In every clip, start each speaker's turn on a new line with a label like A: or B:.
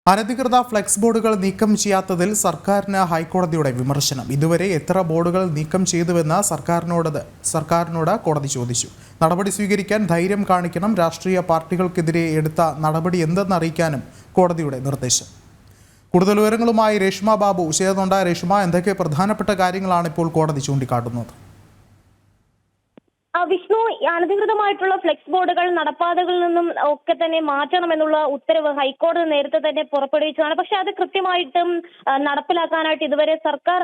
A: അനധികൃത ഫ്ലെക്സ് ബോർഡുകൾ നീക്കം ചെയ്യാത്തതിൽ സർക്കാരിന് ഹൈക്കോടതിയുടെ വിമർശനം. ഇതുവരെ എത്ര ബോർഡുകൾ നീക്കം ചെയ്തുവെന്ന് സർക്കാരിനോട് കോടതി ചോദിച്ചു. നടപടി സ്വീകരിക്കാൻ ധൈര്യം കാണിക്കണം. രാഷ്ട്രീയ പാർട്ടികൾക്കെതിരെ എടുത്ത നടപടി എന്തെന്നറിയിക്കാനും കോടതിയുടെ നിർദ്ദേശം. കൂടുതൽ വിവരങ്ങളുമായി രേഷ്മ ബാബു ചേർന്നുണ്ട്. രേഷ്മ, എന്തൊക്കെ പ്രധാനപ്പെട്ട കാര്യങ്ങളാണ് ഇപ്പോൾ കോടതി ചൂണ്ടിക്കാട്ടുന്നത്?
B: വിഷ്ണു, അനധികൃതമായിട്ടുള്ള ഫ്ലെക്സ് ബോർഡുകൾ നടപ്പാതകളിൽ നിന്നും ഒക്കെ തന്നെ മാറ്റണമെന്നുള്ള ഉത്തരവ് ഹൈക്കോടതി നേരത്തെ തന്നെ പുറപ്പെടുവിച്ചതാണ്. പക്ഷെ അത് കൃത്യമായിട്ടും നടപ്പിലാക്കാനായിട്ട് ഇതുവരെ സർക്കാർ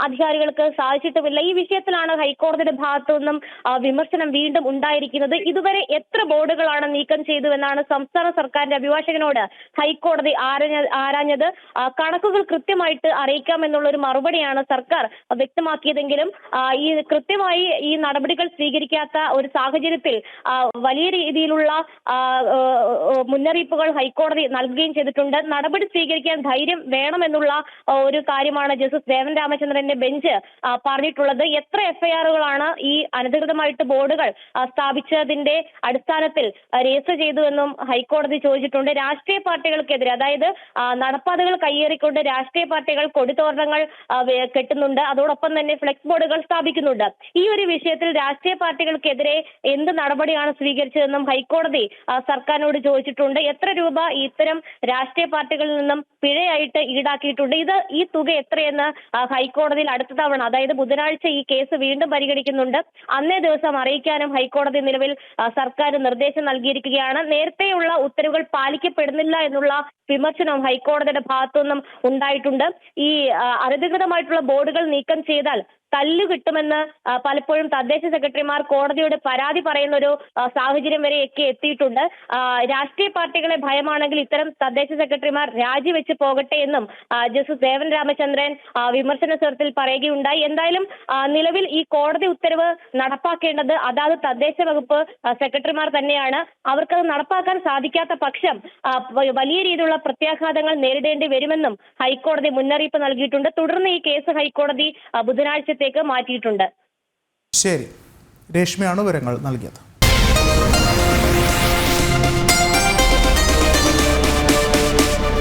B: അധികാരികൾക്ക് സാധിച്ചിട്ടുമില്ല. ഈ വിഷയത്തിലാണ് ഹൈക്കോടതിയുടെ ഭാഗത്തു നിന്നും വിമർശനം വീണ്ടും ഉണ്ടായിരിക്കുന്നത്. ഇതുവരെ എത്ര ബോർഡുകളാണ് നീക്കം ചെയ്തുവെന്നാണ് സംസ്ഥാന സർക്കാരിന്റെ അഭിഭാഷകനോട് ഹൈക്കോടതി ആരാഞ്ഞത്. കണക്കുകൾ കൃത്യമായിട്ട് അറിയിക്കാമെന്നുള്ള ഒരു മറുപടിയാണ് സർക്കാർ വ്യക്തമാക്കിയതെങ്കിലും ഈ കൃത്യമായി ഈ നടപടികൾ സ്വീകരിക്കാത്ത ഒരു സാഹചര്യത്തിൽ വലിയ രീതിയിലുള്ള മുന്നറിയിപ്പുകൾ ഹൈക്കോടതി നൽകുകയും ചെയ്തിട്ടുണ്ട്. നടപടി സ്വീകരിക്കാൻ ധൈര്യം വേണമെന്നുള്ള ഒരു കാര്യമാണ് ജസ്റ്റിസ് ദേവൻ രാമചന്ദ്രന്റെ ബെഞ്ച് പറഞ്ഞിട്ടുള്ളത്. എത്ര എഫ്ഐആറുകളാണ് ഈ അനധികൃതമായിട്ട് ബോർഡുകൾ സ്ഥാപിച്ചതിന്റെ അടിസ്ഥാനത്തിൽ രജിസ്റ്റർ ചെയ്തുവെന്നും ഹൈക്കോടതി ചോദിച്ചിട്ടുണ്ട്. രാഷ്ട്രീയ പാർട്ടികൾക്കെതിരെ, അതായത് നടപ്പാതകൾ കയ്യേറിക്കൊണ്ട് രാഷ്ട്രീയ പാർട്ടികൾ കൊടിതോരണങ്ങൾ കെട്ടുന്നുണ്ട്, അതോടൊപ്പം തന്നെ ഫ്ലെക്സ് ബോർഡുകൾ സ്ഥാപിക്കുന്നുണ്ട്. ഈ ഒരു വിഷയത്തിൽ രാഷ്ട്രീയ പാർട്ടികൾക്കെതിരെ എന്ത് നടപടിയാണ് സ്വീകരിച്ചതെന്നും ഹൈക്കോടതി സർക്കാരിനോട് ചോദിച്ചിട്ടുണ്ട്. എത്ര രൂപ ഇത്തരം രാഷ്ട്രീയ പാർട്ടികളിൽ നിന്നും പിഴയായിട്ട് ഈടാക്കിയിട്ടുണ്ട്, ഈ തുക എത്രയെന്ന് ഹൈക്കോടതിയിൽ അടുത്ത തവണ, അതായത് ബുധനാഴ്ച ഈ കേസ് വീണ്ടും പരിഗണിക്കുന്നുണ്ട്. അന്നേ ദിവസം അറിയിക്കാനും ഹൈക്കോടതി നിലവിൽ സർക്കാർ നിർദ്ദേശം നൽകിയിരിക്കുകയാണ്. നേരത്തെയുള്ള ഉത്തരവുകൾ പാലിക്കപ്പെടുന്നില്ല എന്നുള്ള വിമർശനം ഹൈക്കോടതിയുടെ ഭാഗത്തുനിന്നും ഉണ്ടായിട്ടുണ്ട്. ഈ അനധികൃതമായിട്ടുള്ള ബോർഡുകൾ നീക്കം ചെയ്താൽ തല്ലു കിട്ടുമെന്ന് പലപ്പോഴും തദ്ദേശ സെക്രട്ടറിമാർ കോടതിയോട് പരാതി പറയുന്ന ഒരു സാഹചര്യം വരെയൊക്കെ എത്തിയിട്ടുണ്ട്. രാഷ്ട്രീയ പാർട്ടികളെ ഭയമാണെങ്കിൽ ഇത്തരം തദ്ദേശ സെക്രട്ടറിമാർ രാജിവെച്ച് പോകട്ടെ എന്നും ജസ്റ്റിസ് ദേവൻ രാമചന്ദ്രൻ വിമർശന സ്വരത്തിൽ പറയുകയുണ്ടായി. എന്തായാലും നിലവിൽ ഈ കോടതി ഉത്തരവ് നടപ്പാക്കേണ്ടത് അതാത് തദ്ദേശ വകുപ്പ് സെക്രട്ടറിമാർ തന്നെയാണ്. അവർക്കത് നടപ്പാക്കാൻ സാധിക്കാത്ത പക്ഷം വലിയ രീതിയിലുള്ള പ്രത്യാഘാതങ്ങൾ നേരിടേണ്ടി വരുമെന്നും ഹൈക്കോടതി മുന്നറിയിപ്പ് നൽകിയിട്ടുണ്ട്. തുടർന്ന് ഈ കേസ് ഹൈക്കോടതി ബുധനാഴ്ചത്തേക്ക് മാറ്റിയിട്ടുണ്ട്.
A: ശരി, രേഷ്മയാണ് വിവരങ്ങൾ നൽകിയത്.